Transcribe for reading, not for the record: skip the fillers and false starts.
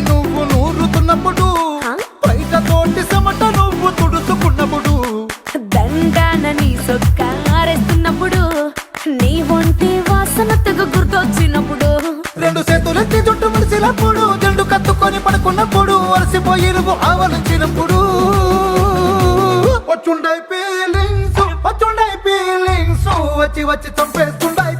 నువ్వు నూరుతున్నప్పుడు బయట తోటి చెమట నువ్వు తుడుచుకున్నప్పుడు దండాన నీ సొక్కారేస్తున్నప్పుడు నీ ఒంటి వాసన తెగ గుర్తొచ్చినప్పుడు రెండు చేతులెత్తి చుట్టూ మలిసినప్పుడు జెండు కత్తుకొని పడుకున్నప్పుడు అలసిపోయి నువ్వు ఆవలించినప్పుడు వచ్చుండై ఫీలింగ్స్ వచ్చి వచ్చి చంపేస్తుండై